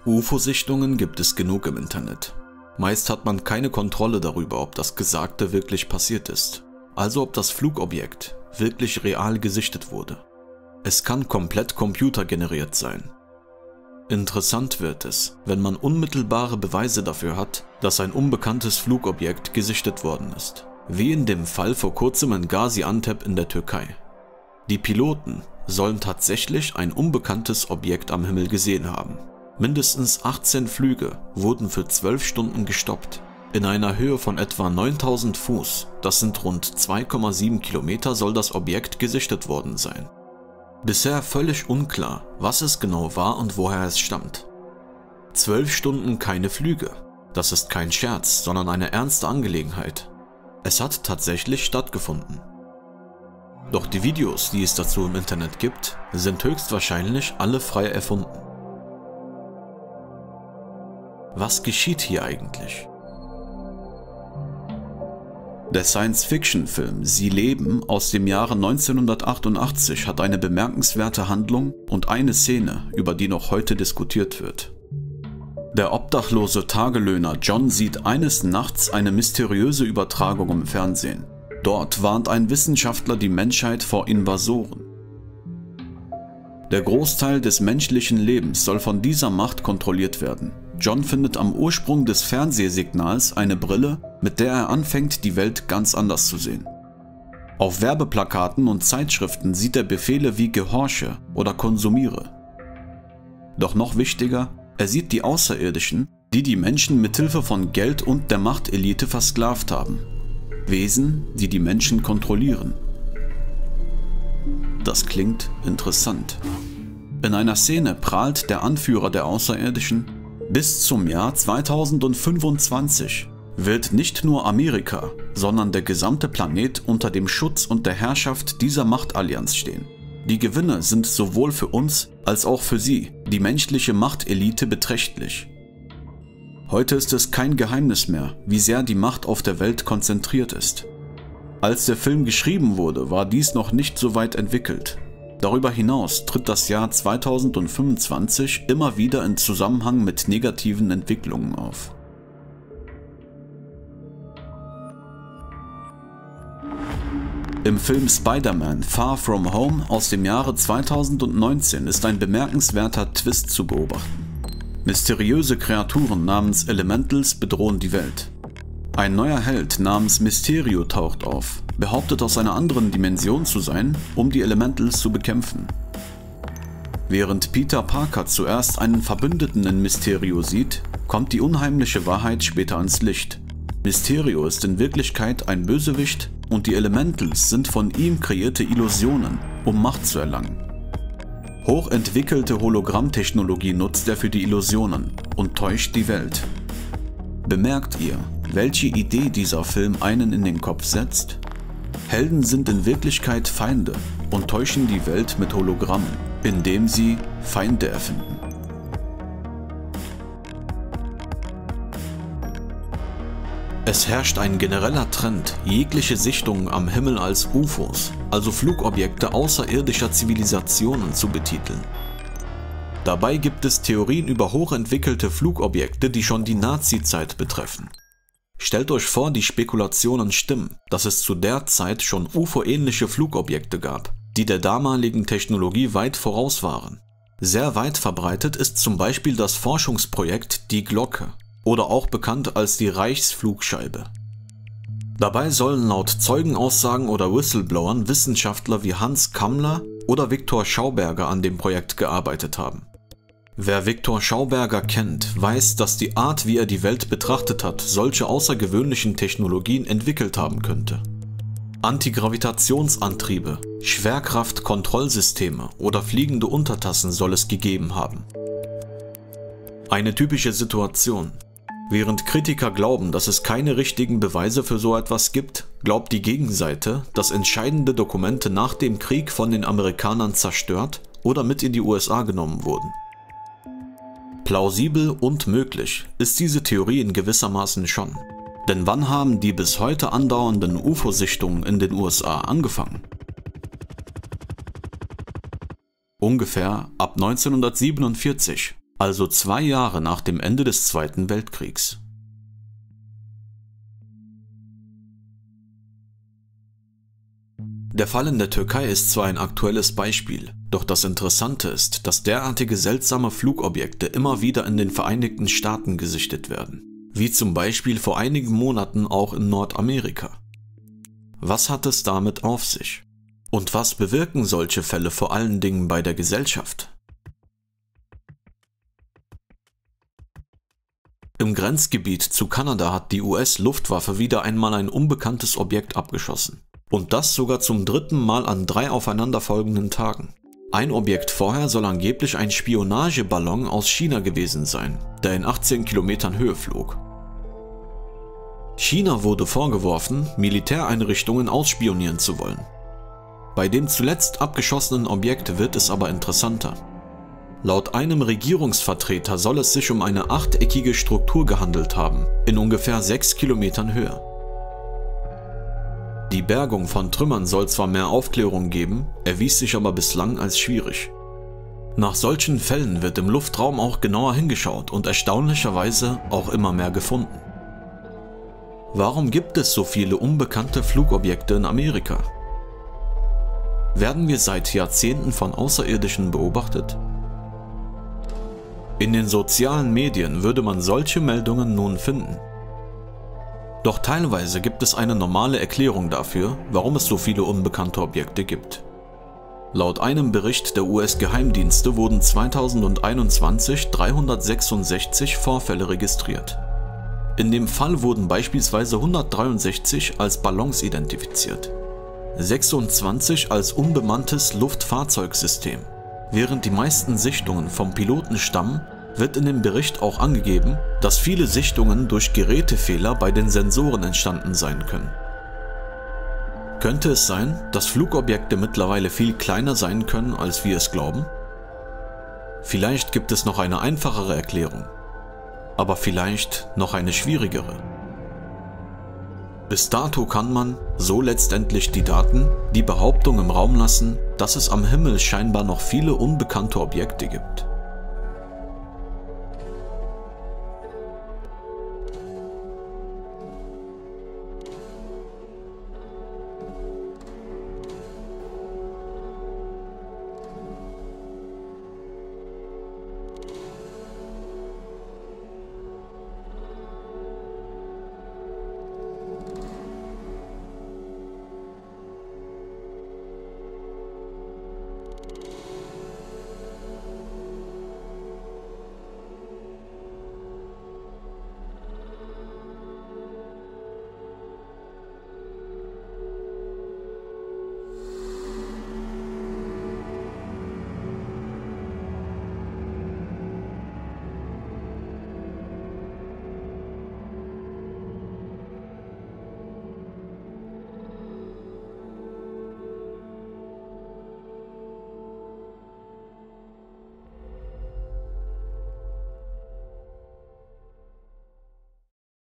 UFO-Sichtungen gibt es genug im Internet. Meist hat man keine Kontrolle darüber, ob das Gesagte wirklich passiert ist, also ob das Flugobjekt wirklich real gesichtet wurde. Es kann komplett computergeneriert sein. Interessant wird es, wenn man unmittelbare Beweise dafür hat, dass ein unbekanntes Flugobjekt gesichtet worden ist, wie in dem Fall vor kurzem in Gaziantep in der Türkei. Die Piloten sollen tatsächlich ein unbekanntes Objekt am Himmel gesehen haben. Mindestens 18 Flüge wurden für 12 Stunden gestoppt. In einer Höhe von etwa 9000 Fuß, das sind rund 2,7 Kilometer, soll das Objekt gesichtet worden sein. Bisher völlig unklar, was es genau war und woher es stammt. 12 Stunden keine Flüge. Das ist kein Scherz, sondern eine ernste Angelegenheit. Es hat tatsächlich stattgefunden. Doch die Videos, die es dazu im Internet gibt, sind höchstwahrscheinlich alle frei erfunden. Was geschieht hier eigentlich? Der Science-Fiction-Film Sie leben aus dem Jahre 1988 hat eine bemerkenswerte Handlung und eine Szene, über die noch heute diskutiert wird. Der obdachlose Tagelöhner John sieht eines Nachts eine mysteriöse Übertragung im Fernsehen. Dort warnt ein Wissenschaftler die Menschheit vor Invasoren. Der Großteil des menschlichen Lebens soll von dieser Macht kontrolliert werden. John findet am Ursprung des Fernsehsignals eine Brille, mit der er anfängt, die Welt ganz anders zu sehen. Auf Werbeplakaten und Zeitschriften sieht er Befehle wie Gehorche oder Konsumiere. Doch noch wichtiger, er sieht die Außerirdischen, die die Menschen mithilfe von Geld und der Machtelite versklavt haben. Wesen, die die Menschen kontrollieren. Das klingt interessant. In einer Szene prahlt der Anführer der Außerirdischen: Bis zum Jahr 2025 wird nicht nur Amerika, sondern der gesamte Planet unter dem Schutz und der Herrschaft dieser Machtallianz stehen. Die Gewinne sind sowohl für uns als auch für sie, die menschliche Machtelite, beträchtlich. Heute ist es kein Geheimnis mehr, wie sehr die Macht auf der Welt konzentriert ist. Als der Film geschrieben wurde, war dies noch nicht so weit entwickelt. Darüber hinaus tritt das Jahr 2025 immer wieder in Zusammenhang mit negativen Entwicklungen auf. Im Film Spider-Man: Far From Home aus dem Jahre 2019 ist ein bemerkenswerter Twist zu beobachten. Mysteriöse Kreaturen namens Elementals bedrohen die Welt. Ein neuer Held namens Mysterio taucht auf, behauptet aus einer anderen Dimension zu sein, um die Elementals zu bekämpfen. Während Peter Parker zuerst einen Verbündeten in Mysterio sieht, kommt die unheimliche Wahrheit später ans Licht. Mysterio ist in Wirklichkeit ein Bösewicht und die Elementals sind von ihm kreierte Illusionen, um Macht zu erlangen. Hochentwickelte Hologrammtechnologie nutzt er für die Illusionen und täuscht die Welt. Bemerkt ihr, welche Idee dieser Film einen in den Kopf setzt? Helden sind in Wirklichkeit Feinde und täuschen die Welt mit Hologrammen, indem sie Feinde erfinden. Es herrscht ein genereller Trend, jegliche Sichtungen am Himmel als UFOs, also Flugobjekte außerirdischer Zivilisationen, zu betiteln. Dabei gibt es Theorien über hochentwickelte Flugobjekte, die schon die Nazi-Zeit betreffen. Stellt euch vor, die Spekulationen stimmen, dass es zu der Zeit schon UFO-ähnliche Flugobjekte gab, die der damaligen Technologie weit voraus waren. Sehr weit verbreitet ist zum Beispiel das Forschungsprojekt Die Glocke oder auch bekannt als die Reichsflugscheibe. Dabei sollen laut Zeugenaussagen oder Whistleblowern Wissenschaftler wie Hans Kammler oder Viktor Schauberger an dem Projekt gearbeitet haben. Wer Viktor Schauberger kennt, weiß, dass die Art, wie er die Welt betrachtet hat, solche außergewöhnlichen Technologien entwickelt haben könnte. Antigravitationsantriebe, Schwerkraftkontrollsysteme oder fliegende Untertassen soll es gegeben haben. Eine typische Situation. Während Kritiker glauben, dass es keine richtigen Beweise für so etwas gibt, glaubt die Gegenseite, dass entscheidende Dokumente nach dem Krieg von den Amerikanern zerstört oder mit in die USA genommen wurden. Plausibel und möglich ist diese Theorie in gewissermaßen schon. Denn wann haben die bis heute andauernden UFO-Sichtungen in den USA angefangen? Ungefähr ab 1947. also 2 Jahre nach dem Ende des Zweiten Weltkriegs. Der Fall in der Türkei ist zwar ein aktuelles Beispiel, doch das Interessante ist, dass derartige seltsame Flugobjekte immer wieder in den Vereinigten Staaten gesichtet werden, wie zum Beispiel vor einigen Monaten auch in Nordamerika. Was hat es damit auf sich? Und was bewirken solche Fälle vor allen Dingen bei der Gesellschaft? Im Grenzgebiet zu Kanada hat die US-Luftwaffe wieder einmal ein unbekanntes Objekt abgeschossen. Und das sogar zum 3. Mal an 3 aufeinanderfolgenden Tagen. Ein Objekt vorher soll angeblich ein Spionageballon aus China gewesen sein, der in 18 Kilometern Höhe flog. China wurde vorgeworfen, Militäreinrichtungen ausspionieren zu wollen. Bei dem zuletzt abgeschossenen Objekt wird es aber interessanter. Laut einem Regierungsvertreter soll es sich um eine achteckige Struktur gehandelt haben, in ungefähr 6 Kilometern Höhe. Die Bergung von Trümmern soll zwar mehr Aufklärung geben, erwies sich aber bislang als schwierig. Nach solchen Fällen wird im Luftraum auch genauer hingeschaut und erstaunlicherweise auch immer mehr gefunden. Warum gibt es so viele unbekannte Flugobjekte in Amerika? Werden wir seit Jahrzehnten von Außerirdischen beobachtet? In den sozialen Medien würde man solche Meldungen nun finden. Doch teilweise gibt es eine normale Erklärung dafür, warum es so viele unbekannte Objekte gibt. Laut einem Bericht der US-Geheimdienste wurden 2021 366 Vorfälle registriert. In dem Fall wurden beispielsweise 163 als Ballons identifiziert, 26 als unbemanntes Luftfahrzeugsystem. Während die meisten Sichtungen vom Piloten stammen, wird in dem Bericht auch angegeben, dass viele Sichtungen durch Gerätefehler bei den Sensoren entstanden sein können. Könnte es sein, dass Flugobjekte mittlerweile viel kleiner sein können, als wir es glauben? Vielleicht gibt es noch eine einfachere Erklärung, aber vielleicht noch eine schwierigere. Bis dato kann man, so letztendlich die Daten, die Behauptung im Raum lassen, dass es am Himmel scheinbar noch viele unbekannte Objekte gibt.